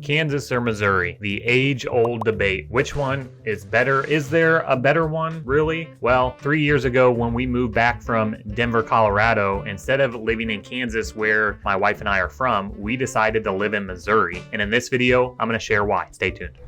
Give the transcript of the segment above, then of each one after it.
Kansas or Missouri? The age-old debate. Which one is better? Is there a better one, really? Well, 3 years ago when we moved back from Denver, Colorado, instead of living in Kansas where my wife and I are from, we decided to live in Missouri. And in this video, I'm going to share why. Stay tuned.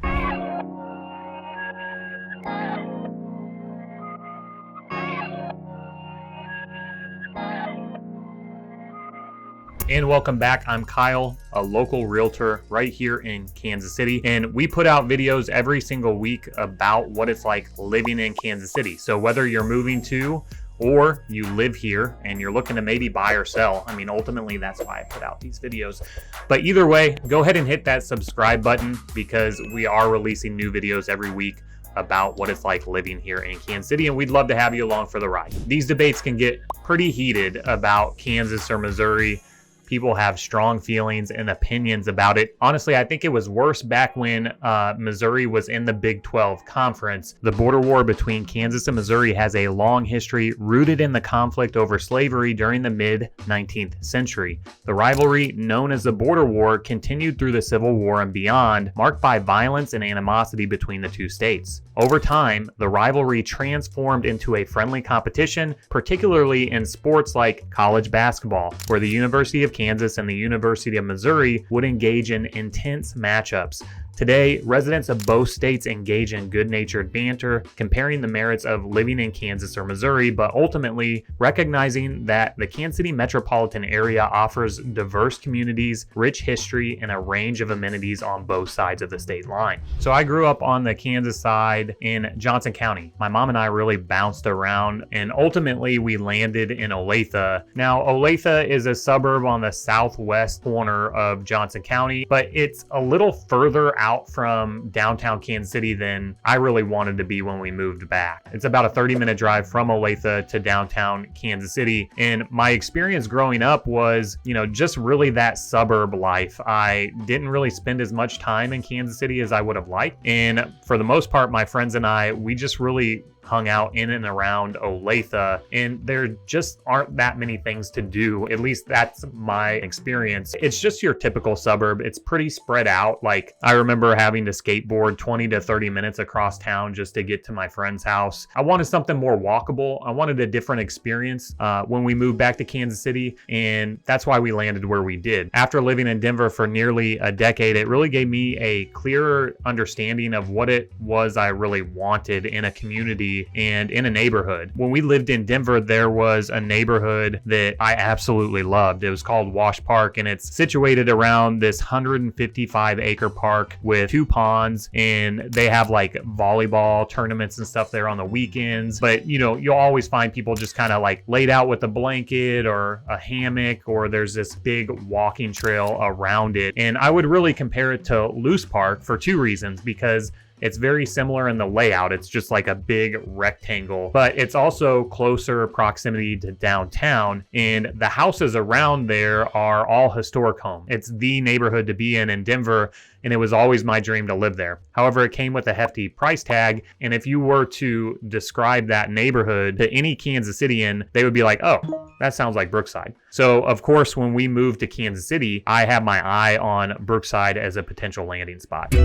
And welcome back. I'm Kyle, a local realtor right here in Kansas City. And we put out videos every single week about what it's like living in Kansas City. So whether you're moving to or you live here and you're looking to maybe buy or sell, I mean, ultimately that's why I put out these videos. But either way, go ahead and hit that subscribe button because we are releasing new videos every week about what it's like living here in Kansas City, and we'd love to have you along for the ride. These debates can get pretty heated about Kansas or Missouri. People have strong feelings and opinions about it. Honestly, I think it was worse back when Missouri was in the Big 12 conference. The border war between Kansas and Missouri has a long history rooted in the conflict over slavery during the mid-19th century. The rivalry, known as the border war, continued through the Civil War and beyond, marked by violence and animosity between the two states. Over time, the rivalry transformed into a friendly competition, particularly in sports like college basketball, where the University of Kansas and the University of Missouri would engage in intense matchups. Today, residents of both states engage in good-natured banter, comparing the merits of living in Kansas or Missouri, but ultimately recognizing that the Kansas City metropolitan area offers diverse communities, rich history, and a range of amenities on both sides of the state line. So I grew up on the Kansas side in Johnson County. My mom and I really bounced around, and ultimately we landed in Olathe. Now, Olathe is a suburb on the southwest corner of Johnson County, but it's a little further out from downtown Kansas City than I really wanted to be when we moved back. It's about a 30-minute drive from Olathe to downtown Kansas City. And my experience growing up was, just really that suburb life. I didn't really spend as much time in Kansas City as I would have liked. And for the most part, my friends and I, we just really hung out in and around Olathe, and there just aren't that many things to do. At least that's my experience. It's just your typical suburb. It's pretty spread out. Like, I remember having to skateboard 20 to 30 minutes across town just to get to my friend's house. I wanted something more walkable. I wanted a different experience when we moved back to Kansas City, and that's why we landed where we did. After living in Denver for nearly a decade, it really gave me a clearer understanding of what it was I really wanted in a community and in a neighborhood. When we lived in Denver, there was a neighborhood that I absolutely loved. It was called Wash Park, and it's situated around this 155-acre park with 2 ponds, and they have like volleyball tournaments and stuff there on the weekends. But you'll always find people just kind of like laid out with a blanket or a hammock, or there's this big walking trail around it. And I would really compare it to Loose Park for 2 reasons, because it's very similar in the layout. It's just like a big rectangle, but it's also closer proximity to downtown, and the houses around there are all historic homes. It's the neighborhood to be in Denver, and it was always my dream to live there. However, it came with a hefty price tag, and if you were to describe that neighborhood to any Kansas Cityan, they would be like, oh, that sounds like Brookside. So of course, when we moved to Kansas City, I had my eye on Brookside as a potential landing spot.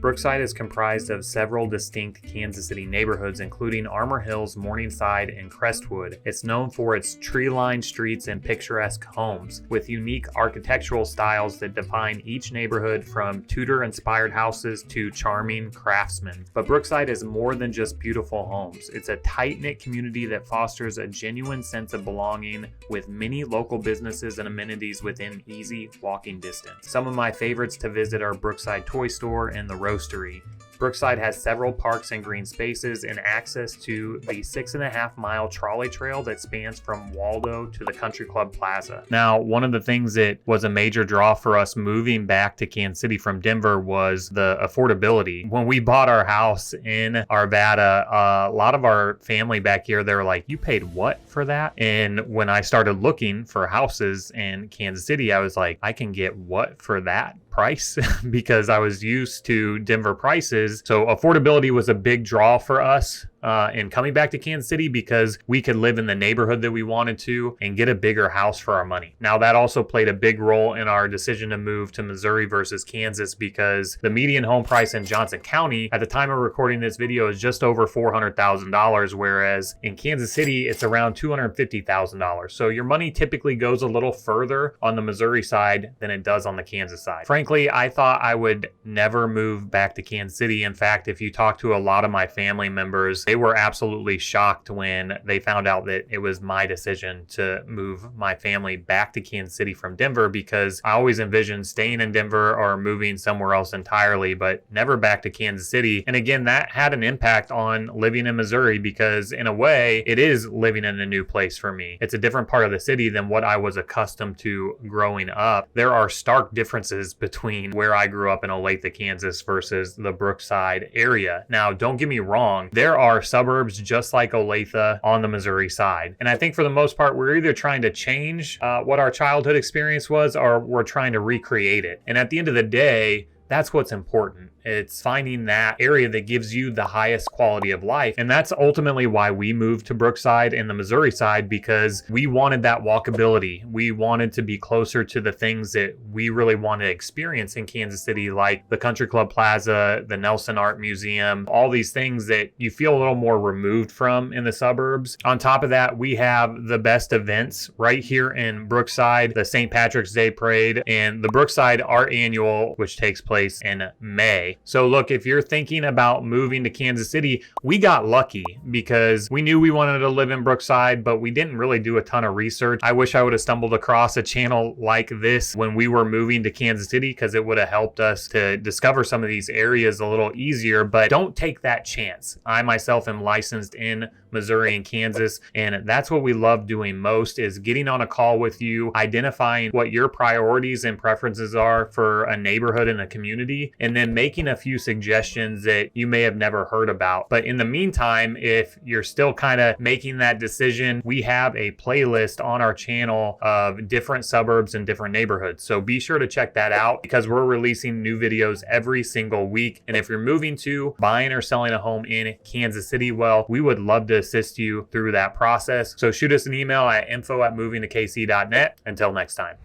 Brookside is comprised of several distinct Kansas City neighborhoods, including Armour Hills, Morningside, and Crestwood. It's known for its tree-lined streets and picturesque homes, with unique architectural styles that define each neighborhood, from Tudor-inspired houses to charming craftsmen. But Brookside is more than just beautiful homes. It's a tight-knit community that fosters a genuine sense of belonging, with many local businesses and amenities within easy walking distance. Some of my favorites to visit are Brookside Toy Store and the Roastery. Brookside has several parks and green spaces and access to the 6.5-mile trolley trail that spans from Waldo to the Country Club Plaza. Now, one of the things that was a major draw for us moving back to Kansas City from Denver was the affordability. When we bought our house in Arvada, a lot of our family back here, they were like, "You paid what for that?" And when I started looking for houses in Kansas City, I was like, I can get what for that price? Because I was used to Denver prices. So affordability was a big draw for us. in coming back to Kansas City because we could live in the neighborhood that we wanted to and get a bigger house for our money. Now, that also played a big role in our decision to move to Missouri versus Kansas because the median home price in Johnson County at the time of recording this video is just over $400,000, whereas in Kansas City, it's around $250,000. So your money typically goes a little further on the Missouri side than it does on the Kansas side. Frankly, I thought I would never move back to Kansas City. In fact, if you talk to a lot of my family members, they were absolutely shocked when they found out that it was my decision to move my family back to Kansas City from Denver, because I always envisioned staying in Denver or moving somewhere else entirely, but never back to Kansas City. And again, that had an impact on living in Missouri because in a way, it is living in a new place for me. It's a different part of the city than what I was accustomed to growing up. There are stark differences between where I grew up in Olathe, Kansas versus the Brookside area. Now, don't get me wrong, there are suburbs just like Olathe on the Missouri side. And I think for the most part, we're either trying to change what our childhood experience was or we're trying to recreate it. And at the end of the day, that's what's important. It's finding that area that gives you the highest quality of life. And that's ultimately why we moved to Brookside and the Missouri side, because we wanted that walkability. We wanted to be closer to the things that we really want to experience in Kansas City, like the Country Club Plaza, the Nelson Art Museum, all these things that you feel a little more removed from in the suburbs. On top of that, we have the best events right here in Brookside, the St. Patrick's Day Parade and the Brookside Art Annual, which takes place in May. So look, if you're thinking about moving to Kansas City, we got lucky because we knew we wanted to live in Brookside, but we didn't really do a ton of research. I wish I would have stumbled across a channel like this when we were moving to Kansas City, because it would have helped us to discover some of these areas a little easier, but don't take that chance. I myself am licensed in Missouri and Kansas, and that's what we love doing most, is getting on a call with you, identifying what your priorities and preferences are for a neighborhood and a community, and then making a few suggestions that you may have never heard about. But in the meantime, if you're still kind of making that decision, we have a playlist on our channel of different suburbs and different neighborhoods. So be sure to check that out because we're releasing new videos every single week. And if you're moving to, buying or selling a home in Kansas City, well, we would love to assist you through that process. So shoot us an email at info@movingtokc.net. Until next time.